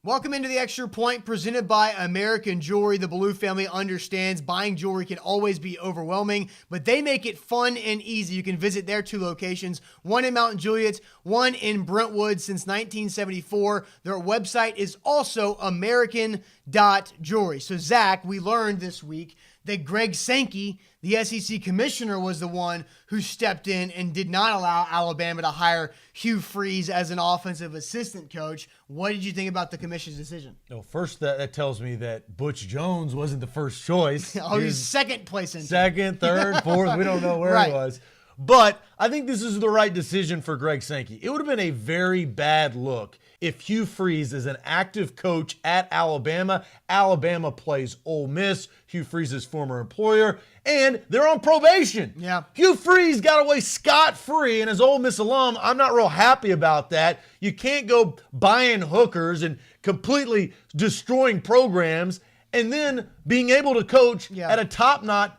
Welcome into the Extra Point presented by American Jewelry. The Blue family understands buying jewelry can always be overwhelming, but they make it fun and easy. You can visit their two locations, one in Mount Juliet, one in Brentwood since 1974. Their website is also American.jewelry. So, Zach, we learned this week that Greg Sankey, the SEC commissioner, was the one who stepped in and did not allow Alabama to hire Hugh Freeze as an offensive assistant coach. What did you think about the commission's decision? Well, first, that tells me that Butch Jones wasn't the first choice. He was second place in. Second, third, fourth. We don't know where he was. But I think this is the right decision for Greg Sankey. It would have been a very bad look if Hugh Freeze is an active coach at Alabama. Alabama plays Ole Miss, Hugh Freeze's former employer, and they're on probation. Yeah. Hugh Freeze got away scot-free, and as Ole Miss alum, I'm not real happy about that. You can't go buying hookers and completely destroying programs and then being able to coach at a top-notch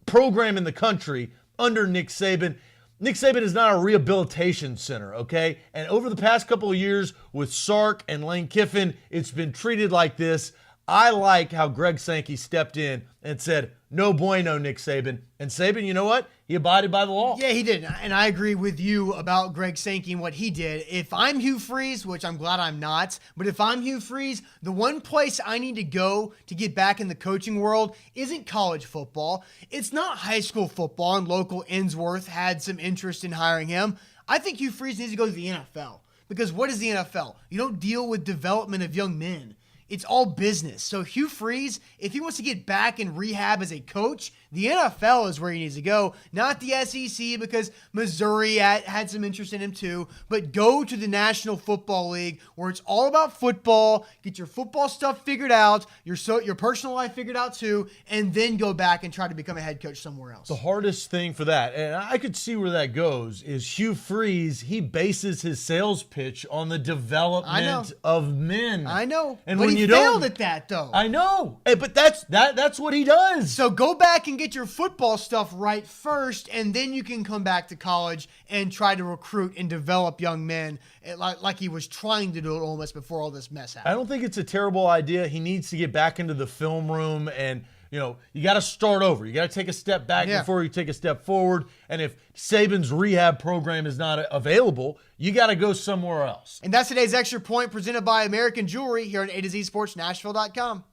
program in the country under Nick Saban. Nick Saban is not a rehabilitation center, okay? And over the past couple of years with Sark and Lane Kiffin, it's been treated like this. I like how Greg Sankey stepped in and said, no bueno, Nick Saban. And Saban, you know what? He abided by the law. Yeah, he did. And I agree with you about Greg Sankey and what he did. If I'm Hugh Freeze, which I'm glad I'm not, but if I'm Hugh Freeze, the one place I need to go to get back in the coaching world isn't college football. It's not high school football, and local Innsworth had some interest in hiring him. I think Hugh Freeze needs to go to the NFL. Because what is the NFL? You don't deal with development of young men. It's all business. So Hugh Freeze, if he wants to get back in rehab as a coach, the NFL is where he needs to go, not the SEC, because Missouri had some interest in him too. But go to the National Football League where it's all about football. Get your football stuff figured out, your personal life figured out too, and then go back and try to become a head coach somewhere else. The hardest thing for that, and I could see where that goes, is Hugh Freeze. He bases his sales pitch on the development of men. I know. And but when he you failed don't, at that though. I know. But that's what he does. So go back and get your football stuff right first, and then you can come back to college and try to recruit and develop young men like he was trying to do at Ole Miss before all this mess happened. I don't think it's a terrible idea. He needs to get back into the film room, and you got to start over. You got to take a step back before you take a step forward. And if Saban's rehab program is not available, you got to go somewhere else. And that's today's Extra Point presented by American Jewelry here on A to Z Sports Nashville.com.